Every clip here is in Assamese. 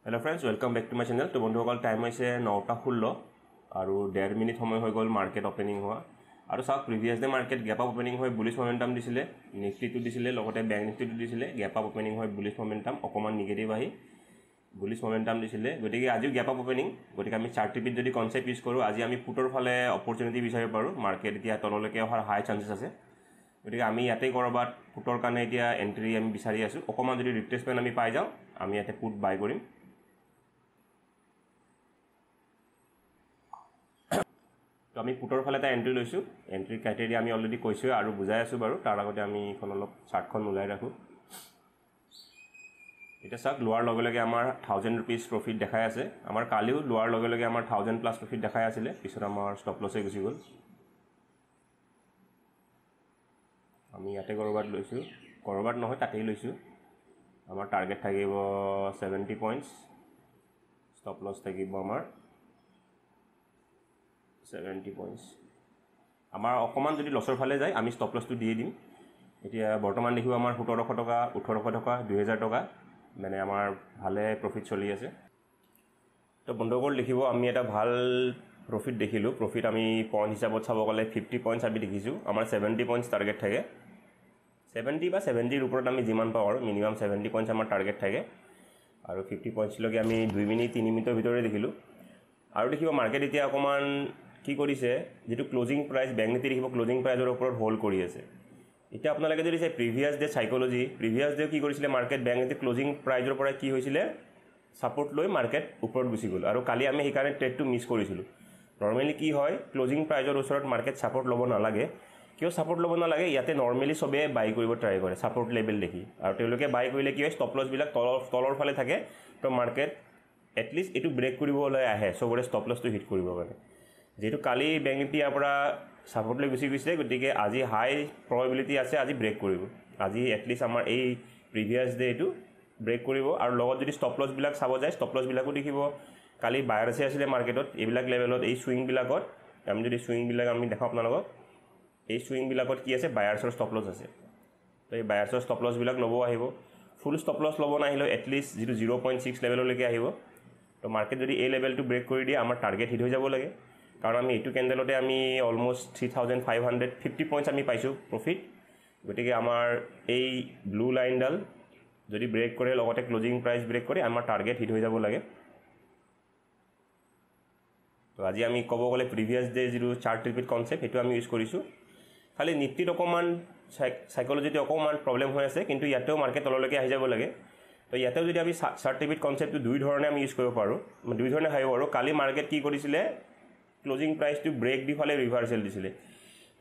Hello friends, welcome back to my channel. To বন্ধুসকল টাইম হৈছে 9:16 আৰু 1.5 মিনিট সময় হৈ গ'ল মাৰ্কেট ওপেনিং হোৱা আৰু সাক previous day market gap up opening হৈ বুলিশ মোমেন্টাম দিছিলে নিফটিটো দিছিলে লগতে ব্যাংক নিফটিটো দিছিলে গ্যাপ আপ ওপেনিং হৈ বুলিশ মোমেন্টাম অকমান নিগেটিভ আহি বুলিশ মোমেন্টাম দিছিলে গতিকে আজিও গ্যাপ আপ ওপেনিং গতিকে আমি চাৰ্ট টিপিত যদি কনসেপ্ট ইউজ কৰো আজি আমি পুটৰ ফালে অপৰচুনিটি বিচাৰিব পাৰো মাৰ্কেট এতিয়া তললৈকে অহাৰ হাই চান্সেছ আছে গতিকে আমি ইয়াতে কৰবাত পুটৰ কাৰণে এতিয়া এন্ট্ৰি আমি বিচাৰি আছো অকমান যদি ৰিট্ৰেসমেন্ট আমি পাই যাও আমি ইয়াতে পুট বাই কৰিম তো আমি পুটৰ ফালে এটা এন্ট্ৰি লৈছো এন্ট্ৰি ক্ৰাইটেৰিয়া আমি অলৰেডি কৈছো আৰু বুজাই আছো বাৰু তাৰ আগতে আমি এখন অলপ চাৰ্টখন উলাই ৰাখো এটা সাক লোৱাৰ লগে লগে আমাৰ 1000 रुपीस প্ৰফিট দেখাই আছে আমাৰ কালিও লোৱাৰ লগে লগে আমাৰ 1000 প্লাস প্ৰফিট দেখাই আছিল পিছত আমাৰ ষ্টপ লছে গুছি গল আমি ইয়াতে কৰবাত নহয় তাতেই লৈছো আমাৰ টাৰ্গেট থাকিব 70 পইণ্টস ষ্টপ লছ থাকিব আমাৰ 70 পইণ্টস আমাৰ অকমান যদি লছৰ ফালে যায় আমি ষ্টপ লছটো দিয়ে দিম এতিয়া বৰ্তমান দেখিব আমাৰ 1700 টকা 1800 টকা 2000 টকা মানে আমাৰ ভালে প্ৰফিট চলি আছে তো বন্ধুসকল দেখিব আমি এটা ভাল প্ৰফিট দেখিলো প্ৰফিট আমি পইণ্ট হিচাপত চাব গলে 50 পইণ্টস আমি দেখিছো আমাৰ 70 পইণ্টস টাৰ্গেট থাকে 70 বা 70 ৰ ওপৰত আমি যিমান পাও আৰু মিনিমাম 70 পইণ্টস আমাৰ টাৰ্গেট থাকে আৰু 50 পইণ্টস লগে আমি 2 মিনিট 3 মিনিটৰ ভিতৰতে দেখিলো আৰু দেখিব মাৰ্কেট এতিয়া অকমান কি কৰিছে যেটো ক্লোজিং প্ৰাইস ব্যাংক নিফটি দেখিব ক্লোজিং প্ৰাইসৰ ওপৰত হোল্ড কৰি আছে এটা আপোনালোকে যদি চাই প্ৰিভিয়াস ডে সাইকোলজি প্ৰিভিয়াস ডে কি কৰিছিলে মাৰ্কেট ব্যাংক নিফটি ক্লোজিং প্ৰাইসৰ পৰা কি হৈছিলে সাপোৰ্ট লৈ মাৰ্কেট ওপৰত গুছি গল আৰু কালি আমি হেকাৰণে ট্ৰেডটো মিছ কৰিছিলো নৰমালি কি হয় ক্লোজিং প্ৰাইসৰ ওচৰত মাৰ্কেট সাপোৰ্ট লব নালাগে কিয় সাপোৰ্ট লব নালাগে ইয়াতে নৰমালি সবে বাই কৰিব ট্ৰাই কৰে সাপোৰ্ট লেভেল দেখি আৰু তেওঁলোকে বাই কৰিলে কি হয় ষ্টপ লছ বিলাক তলৰ ফালে থাকে তো মাৰ্কেট এটলিষ্ট এটো ব্ৰেক কৰিবলৈ আহে সবৰে ষ্টপ লছটো হিট কৰিব পাৰে যেটো কালি ব্যাংক নিফটি পৰা সাপোৰ্ট লৈ গুছি গৈছে গতিকে আজি হাই প্ৰবাবিলিটি আছে আজি ব্ৰেক কৰিব আজি এটলিষ্ট আমাৰ এই প্ৰিভিয়াস ডে এটো ব্ৰেক কৰিব আৰু লগত যদি ষ্টপ লছ বিলাক চাব যায় ষ্টপ লছ বিলাকো দেখিব কালি বায়াৰ আছে মাৰ্কেটত এইবিলাক লেভেলত এই সুইং বিলাকত আমি যদি সুইং বিলাক আমি দেখাও আপোনালোকক এই সুইং বিলাকত কি আছে বায়াৰছৰ ষ্টপ লছ আছে তো এই বায়াৰছৰ ষ্টপ লছ বিলাক লব আহিব ফুল ষ্টপ লছ লব নাহিলে এটলিষ্ট 0.6 লেভেললৈকে আহিব তো মাৰ্কেট যদি এই লেভেলটো ব্ৰেক কৰি দিয়ে আমাৰ টাৰ্গেট হিট হৈ যাব লাগে কাৰণ আমি এটো ক্যান্ডেলতে আমি অলমোস্ট 3550 পইণ্টস আমি পাইছো প্ৰফিট গতিকে আমাৰ এই ব্লু লাইনডাল যদি ব্ৰেক কৰে লগতে ক্লোজিং প্ৰাইস ব্ৰেক কৰে আমাৰ টাৰ্গেট হিট হৈ যাব লাগে তো আজি আমি কব গলে previous day zero chart repeat concept এটো আমি ইউজ কৰিছো খালি নিফটিত অকমান সাইকোলজিতে অকমান প্ৰবলেম হৈ আছে কিন্তু ইয়াতেও মাৰ্কেট তললৈকে আহি যাব লাগে তো ইয়াতেও যদি আমি চাৰ্ট ৰিপিট কনসেপ্টটো দুই ধৰণে আমি ইউজ কৰিব পাৰো দুই ধৰণে হাই আৰু কালি মাৰ্কেট কি কৰিছিলে ক্লোজিং প্ৰাইস টু ব্ৰেক দি ফালে ৰিভাৰ্সেল দিছিলে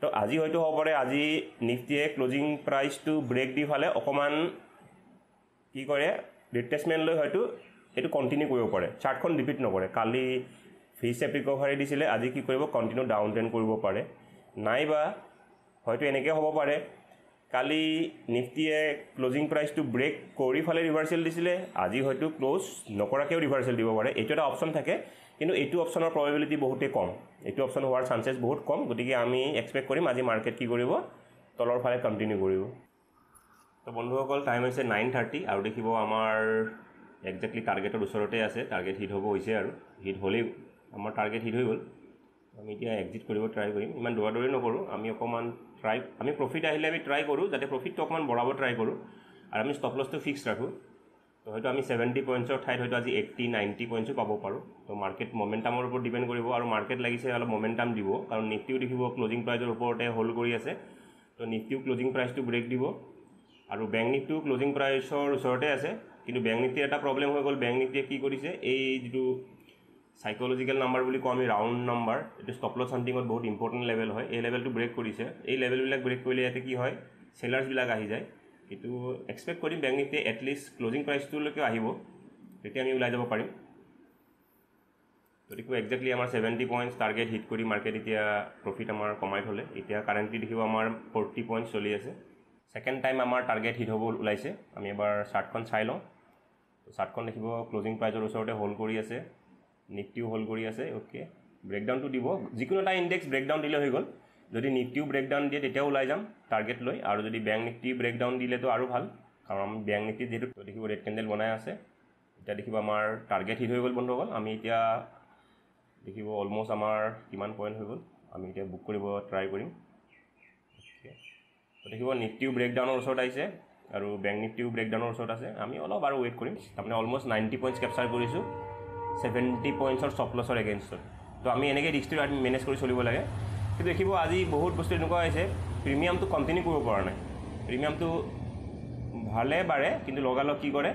তো আজি হয়তো হ'ব পাৰে আজি নিফটিয়ে ক্লোজিং প্ৰাইস টু ব্ৰেক দি ফালে অকমান কি কৰে ৰিট্ৰেসমেন্ট লৈ হয়তো এটো কন্টিনিউ কৰিব পাৰে চাৰ্টখন ৰিপিট নকৰে কালি ফেস ৰিকভাৰি দিছিলে আজি কি কৰিব কন্টিনিউ ডাউন ট্ৰেন্ড কৰিব পাৰে নাইবা হয়তো এনেকে হ'ব পাৰে কালি নিফটিয়ে ক্লোজিং প্ৰাইস টু ব্ৰেক কৰি ফালে ৰিভাৰ্সেল দিছিলে আজি হয়তো ক্লোজ নকৰাকেও ৰিভাৰ্সেল দিব পাৰে এটো এটা অপচন থাকে কিন্তু এটো অপচনৰ প্ৰবাবিলিটি বহুতে কম এটো অপচন হোৱাৰ চান্সেছ বহুত কম গতিকে আমি এক্সপেক্ট কৰিম আজি মাৰ্কেট কি কৰিব তলৰ ফালে কন্টিনিউ কৰিব তো বন্ধুসকল টাইম হৈছে 9:30 আৰু দেখিব আমাৰ এক্স্যাক্টলি টাৰ্গেটৰ ওচৰতে আছে টাৰ্গেট হিট হ'ব হৈছে আৰু হিট হ'লে আমাৰ টাৰ্গেট হিট হৈ গল আমি এতিয়া এক্সিট কৰিব ট্ৰাই কৰিম ইমান দৌৰাদৌৰি নকৰো আমি অকমান ট্ৰাই আমি প্ৰফিট আহিলে আমি ট্ৰাই কৰো যাতে প্ৰফিটটো অকমান বঢ়াব ট্ৰাই কৰো আৰু আমি ষ্টপ লছটো ফিক্স ৰাখো তো হয়তো আমি 70 পইণ্টছৰ ঠাইত হয়তো আজি 80 90 পইণ্টছো পাব পাৰো তো মাৰ্কেট মোমেন্টামৰ ওপৰত ডিপেন্ড কৰিব আৰু মাৰ্কেট লাগিছে অলপ মোমেন্টাম দিব কাৰণ নিফটিও দেখিব ক্লোজিং প্ৰাইসৰ ওপৰতে হোল্ড কৰি আছে তো নিফটিও ক্লোজিং প্ৰাইসটো ব্ৰেক দিব আৰু ব্যাংক নিফটিও ক্লোজিং প্ৰাইসৰ ওচৰতে আছে কিন্তু ব্যাংক নিফটিৰ এটা প্ৰবলেম হৈ গল ব্যাংক নিফটিয়ে কি কৰিছে এই যেটো সাইকোলজিক্যাল নাম্বাৰ বুলি কওঁ আমি ৰাউন্ড নাম্বাৰ এটো ষ্টপ লছ হান্টিংত বহুত ইম্পৰ্টেন্ট লেভেল হয় এই লেভেলটো ব্ৰেক কৰিছে এই লেভেল বিলাক ব্ৰেক কৰিলে ইয়াতে কি হয় সেলাৰ্স বিলাক আহি যায় কিন্তু এক্সপেক্ট কৰিম ব্যাংক নিফটি এটলিষ্ট ক্লোজিং প্ৰাইসটো লৈকে আহিব তেতিয়া আমি উলাই যাব পাৰিম তো দেখো এক্স্যাক্টলি আমাৰ 70 পইণ্টস টাৰ্গেট হিট কৰি মাৰ্কেট এতিয়া প্ৰফিট আমাৰ কমাই থলে এতিয়া কাৰেন্টলি দেখিব আমাৰ 40 পইণ্টস চলি আছে সেকেন্ড টাইম আমাৰ টাৰ্গেট হিট হ'ব উলাইছে আমি এবাৰ চাৰ্টখন চাই লওঁ তো চাৰ্টখন দেখিব ক্লোজিং প্ৰাইসৰ ওচৰতে হোল্ড কৰি আছে নিফটিও হোল্ড কৰি আছে ওকে ব্ৰেকডাউনটো দিব যিকোনো এটা ইনডেক্স ব্ৰেকডাউন দিলে হৈ গল যদি নিফটিও ব্ৰেকডাউন দিয়ে তেতিয়া উলাই যাম টাৰ্গেট লৈ আৰু যদি ব্যাংক নিফটি ব্ৰেকডাউন দিলে তো আৰু ভাল কাৰণ ব্যাংক নিফটি যেটো দেখিব ৰেড ক্যান্ডেল বনাই আছে এতিয়া দেখিব আমাৰ টাৰ্গেট হিট হৈ গ'ল বন্ধুসকল আমি এতিয়া দেখিব অলম'ষ্ট আমাৰ কিমান পইণ্ট হৈ গ'ল আমি এতিয়া বুক কৰিব ট্ৰাই কৰিম দেখিব নিফটিও ব্ৰেকডাউনৰ ওচৰত আহিছে আৰু বেংক নিফটিও ব্ৰেকডাউনৰ ওচৰত আছে আমি অলপ আৰু ৱেইট কৰিম তাৰমানে অলম'ষ্ট 90 পইণ্টছ কেপচাৰ কৰিছোঁ 70 পইণ্টছৰ ষ্টপ লছৰ এগেইনষ্টত তো আমি এনেকৈ ৰিস্কটো আমি মেনেজ কৰি চলিব লাগে কিন্তু দেখিব আজি বহুত বস্তু এনেকুৱা হৈছে প্ৰিমিয়ামটো কণ্টিনিউ কৰিব পৰা নাই প্ৰিমিয়ামটো ভালে বাঢ়ে কিন্তু লগালগ কি কৰে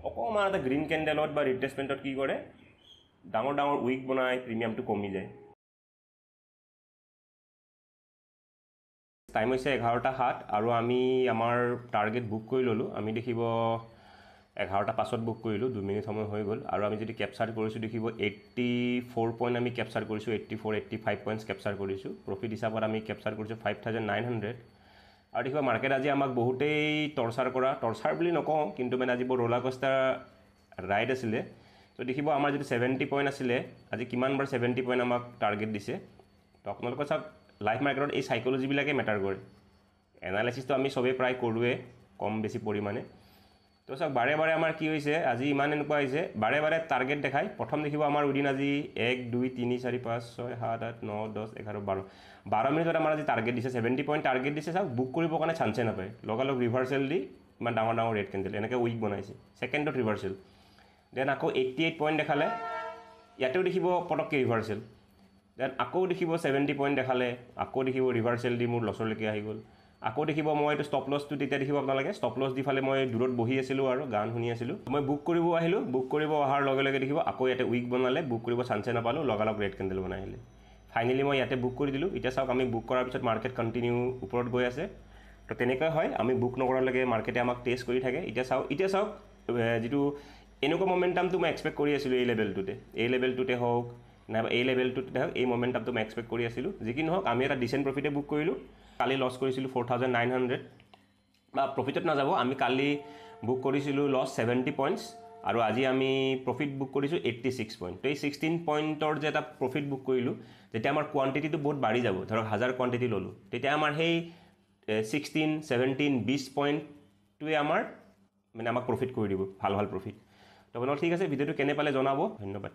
অকণমান এটা গ্ৰীণ কেণ্ডেলত বা ৰিট্ৰেচমেণ্টত কি কৰে ডাঙৰ ডাঙৰ উইক বনাই প্ৰিমিয়ামটো কমি যায় টাইম হৈছে 11:07 আৰু আমি আমাৰ টাৰ্গেট বুক কৰি ল'লোঁ আমি দেখিব 11:05 বুক কৰিলোঁ 2 মিনিট সময় হৈ গ'ল আৰু আমি যদি কেপচাৰ কৰিছোঁ দেখিব 84 পইণ্ট আমি কেপচাৰ কৰিছোঁ 85 পইণ্টছ কেপচাৰ কৰিছোঁ প্ৰফিট হিচাপত আমি কেপচাৰ কৰিছোঁ 5900 আৰু দেখিব মাৰ্কেট আজি আমাক বহুতেই টৰ্চাৰ বুলি নকওঁ কিন্তু মানে আজি বৰ ৰোলাৰ কোষ্টাৰ ৰাইড আছিলে তো দেখিব আমাৰ যদি 70 পইণ্ট আছিলে আজি কিমানবাৰ 70 পইণ্ট আমাক টাৰ্গেট দিছে তো আপোনালোকে চাওক লাইফ মাৰ্কেটত এই সাইকোলজিবিলাকে মেটাৰ কৰে এনালাইচিছটো আমি চবেই প্ৰায় কৰোঁৱে কম বেছি পৰিমাণে তো চাওক বাৰে বাৰে আমাৰ কি হৈছে আজি ইমান এনেকুৱা হৈছে বাৰে বাৰে টাৰ্গেট দেখায় প্ৰথম দেখিব আমাৰ উইদিন আজি 1 2 3 4 5 6 7 8 9 10 11 12 মিনিটত আমাৰ আজি টাৰ্গেট দিছে 70 পইণ্ট টাৰ্গেট দিছে চাওক বুক কৰিবৰ কাৰণে চান্সে নাপায় লগালগ ৰিভাৰ্চেল দি ইমান ডাঙৰ ডাঙৰ ৰেড কেণ্ডেল এনেকৈ উইক বনাইছে ছেকেণ্ডত ৰিভাৰ্চেল দেন আকৌ 88 পইণ্ট দেখালে ইয়াতেও দেখিব পটককৈ ৰিভাৰ্চেল দেন আকৌ দেখিব 70 পইণ্ট দেখালে আকৌ দেখিব ৰিভাৰ্চেল দি মোৰ লছৰলৈকে আহি গ'ল আকৌ দেখিব মই এইটো ষ্টপ লছটো তেতিয়া দেখিব আপোনালোকে ষ্টপ লছ দি ফালে মই দূৰত বহি আছিলোঁ আৰু গান শুনি আছিলোঁ মই বুক কৰিব আহিলোঁ বুক কৰিব অহাৰ লগে লগে দেখিব আকৌ ইয়াতে উইক বনালে বুক কৰিব চান্সে নাপালোঁ লগালগ ৰেড কেণ্ডেল বনাই আহিলে ফাইনেলি মই ইয়াতে বুক কৰি দিলোঁ এতিয়া চাওক আমি বুক কৰাৰ পিছত মাৰ্কেট কণ্টিনিউ ওপৰত গৈ আছে তো তেনেকৈ হয় আমি বুক নকৰালৈকে মাৰ্কেটে আমাক টেষ্ট কৰি থাকে এতিয়া চাওক যিটো এনেকুৱা মমেণ্টামটো মই এক্সপেক্ট কৰি আছিলোঁ এই লেভেলটোতে হওক নাইবা এই লেভেলটোতে হওক এই মমেণ্টামটো মই এক্সপেক্ট কৰি আছিলোঁ যি কি নহওক আমি এটা ডিচেণ্ট প্ৰফিটে বুক কৰিলোঁ কালি লছ কৰিছিলোঁ 4900 বা প্ৰফিটত নাযাব আমি কালি বুক কৰিছিলোঁ লছ 70 পইণ্টছ আৰু আজি আমি প্ৰফিট বুক কৰিছোঁ 86 পইণ্ট তো এই 16 পইণ্টৰ যে এটা প্ৰফিট বুক কৰিলোঁ যেতিয়া আমাৰ কোৱান্টিটিটো বহুত বাঢ়ি যাব ধৰক 1000 কোৱান্টিটি ল'লোঁ তেতিয়া আমাৰ সেই 16 17 20 পইণ্টটোৱে আমাৰ মানে আমাক প্ৰফিট কৰি দিব ভাল প্ৰফিট তো আপোনালোক ঠিক আছে ভিডিঅ'টো কেনে পালে জনাব ধন্যবাদ